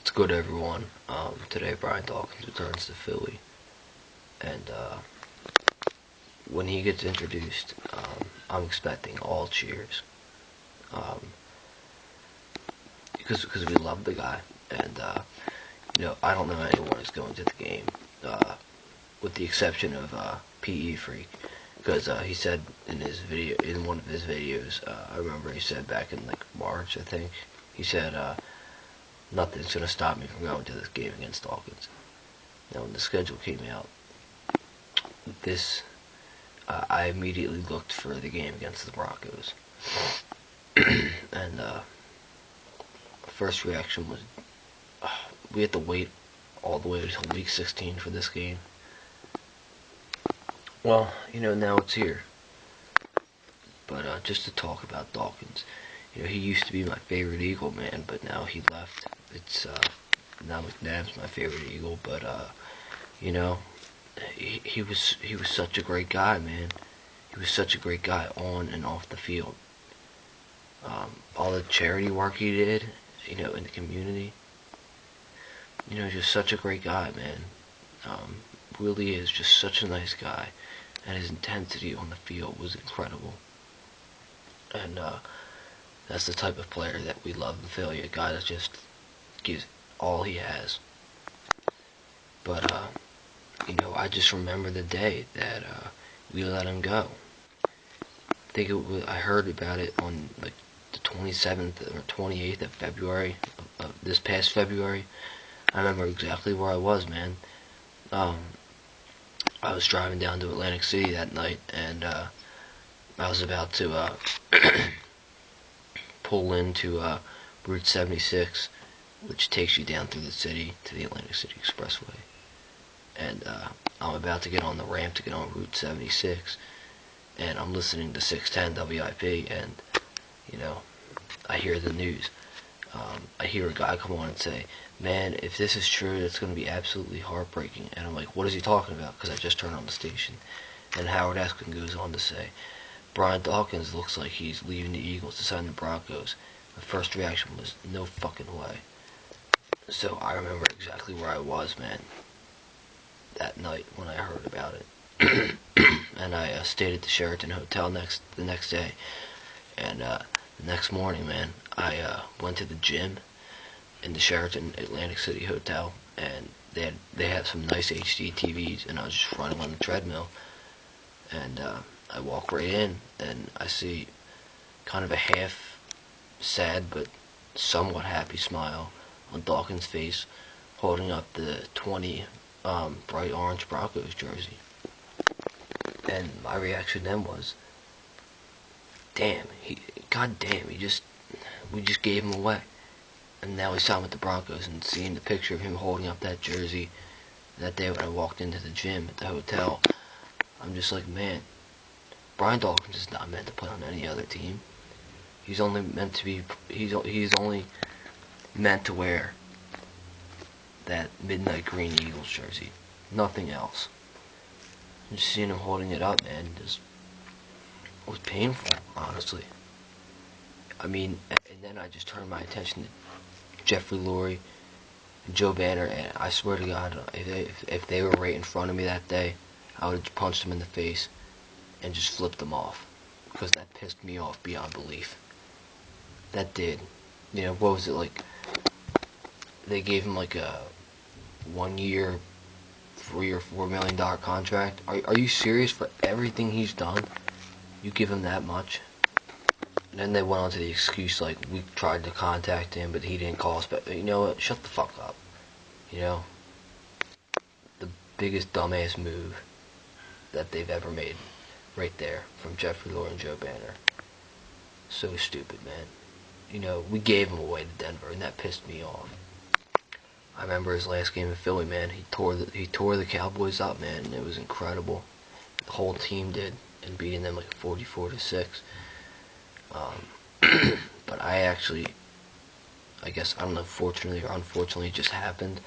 It's good, everyone. Today Brian Dawkins returns to Philly, and when he gets introduced, I'm expecting all cheers, um, because we love the guy, and I don't know anyone who's going to the game, with the exception of PE Freak, because he said in one of his videos, I remember he said back in like March, I think, he said nothing's gonna stop me from going to this game against Dawkins. Now, when the schedule came out, I immediately looked for the game against the Broncos, and first reaction was we had to wait all the way until week 16 for this game. Well, now it's here. But just to talk about Dawkins, he used to be my favorite Eagle, man, but now he left. It's now McNabb's my favorite Eagle, but he was such a great guy, man. He was such a great guy on and off the field. All the charity work he did, in the community. Just such a great guy, man. Really is just such a nice guy, and his intensity on the field was incredible. And that's the type of player that we love in Philly, a guy that just gives all he has. But I just remember the day that we let him go. I think I heard about it on like the 27th or 28th of February, of this past February. I remember exactly where I was, man. I was driving down to Atlantic City that night, and I was about to pull into Route 76, which takes you down through the city to the Atlantic City Expressway. And I'm about to get on the ramp to get on Route 76, and I'm listening to 610 WIP, and I hear the news. I hear a guy come on and say, "Man, if this is true, it's going to be absolutely heartbreaking." And I'm like, "What is he talking about?" Because I just turned on the station, and Howard Eskin goes on to say, "Brian Dawkins looks like he's leaving the Eagles to sign the Broncos." My first reaction was, no fucking way. So I remember exactly where I was, man, that night when I heard about it. And I stayed at the Sheraton Hotel the next day. And the next morning, man, I went to the gym in the Sheraton Atlantic City Hotel, and they had some nice HD TVs, and I was just running on the treadmill. And I walk right in, and I see kind of a half sad but somewhat happy smile on Dawkins' face, holding up the 20 bright orange Broncos jersey. And my reaction then was, God damn, we just gave him away. And now he's signed with the Broncos, and seeing the picture of him holding up that jersey that day when I walked into the gym at the hotel, I'm just like, man, Brian Dawkins is not meant to play on any other team. He's only meant to wear that midnight green Eagles jersey. Nothing else. And just seeing him holding it up, man, just was painful, honestly. I mean, and then I just turned my attention to Jeffrey Lurie and Joe Banner, and I swear to God, if they were right in front of me that day, I would have punched them in the face and just flipped them off, because that pissed me off beyond belief. That did. What was it like? They gave him like a 1 year, $3 or $4 million contract. Are you serious? For everything he's done, you give him that much? And then they went on to the excuse like, we tried to contact him, but he didn't call us. But you know what? Shut the fuck up. The biggest dumbass move that they've ever made, right there, from Jeffrey Lurie and Joe Banner. So stupid, man. We gave him away to Denver, and that pissed me off. I remember his last game in Philly, man. He tore the Cowboys up, man, and it was incredible. The whole team did, and beating them like 44-6. But I guess, I don't know, fortunately or unfortunately, it just happened.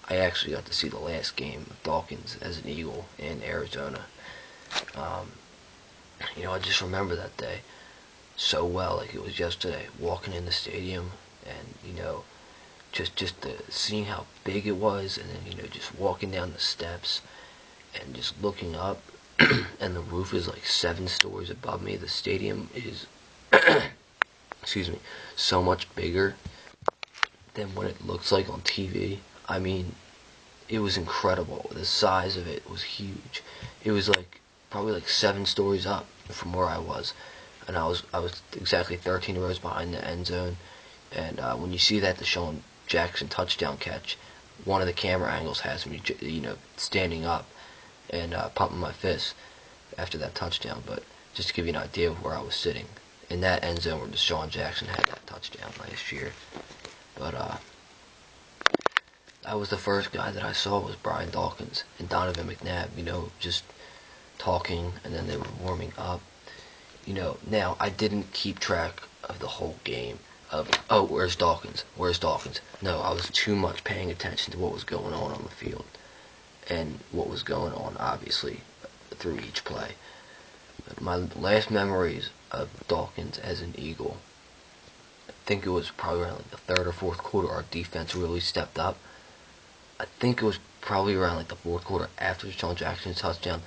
I actually got to see the last game of Dawkins as an Eagle in Arizona. I just remember that day so well, like it was yesterday, walking in the stadium, and just seeing how big it was, and then just walking down the steps and just looking up, and the roof is like 7 stories above me. The stadium is, excuse me, so much bigger than what it looks like on TV. I mean, it was incredible. The size of it was huge. It was like probably like 7 stories up from where I was, and I was exactly 13 rows behind the end zone. And when you see that Deshaun Jackson touchdown catch, one of the camera angles has me, standing up and pumping my fist after that touchdown. But just to give you an idea of where I was sitting in that end zone where Deshaun Jackson had that touchdown last year. But that was the first guy that I saw was Brian Dawkins and Donovan McNabb. Just talking, and then they were warming up. Now I didn't keep track of the whole game. Oh, where's Dawkins? Where's Dawkins? No, I was too much paying attention to what was going on the field, and what was going on, obviously, through each play. But my last memories of Dawkins as an Eagle, I think it was probably around like the third or fourth quarter. Our defense really stepped up. I think it was probably around like the fourth quarter after Deshaun Jackson's touchdown.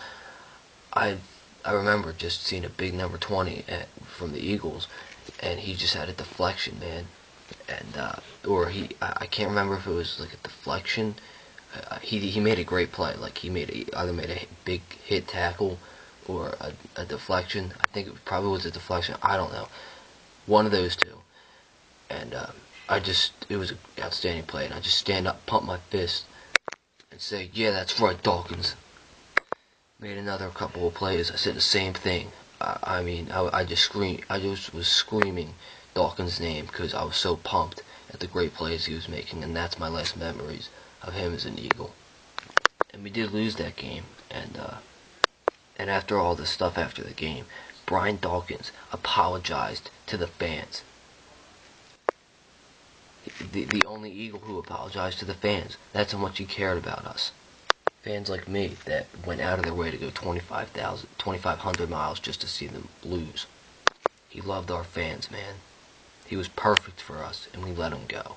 I remember just seeing a big number 20 from the Eagles, and he just had a deflection, man. And I can't remember if it was like a deflection. He made a great play. Like he either made a big hit tackle or a deflection. I think it probably was a deflection. I don't know. One of those two. And it was an outstanding play. And I just stand up, pump my fist, and say, "Yeah, that's right, Dawkins." Made another couple of plays. I said the same thing. I just screamed. I just was screaming Dawkins' name because I was so pumped at the great plays he was making, and that's my last memories of him as an Eagle. And we did lose that game, and after all the stuff after the game, Brian Dawkins apologized to the fans. The only Eagle who apologized to the fans. That's how much he cared about us. Fans like me that went out of their way to go 2,500 miles just to see them lose. He loved our fans, man. He was perfect for us, and we let him go.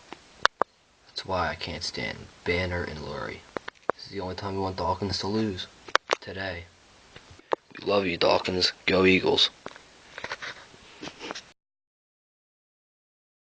That's why I can't stand Banner and Lurie. This is the only time we want Dawkins to lose. Today. We love you, Dawkins. Go Eagles.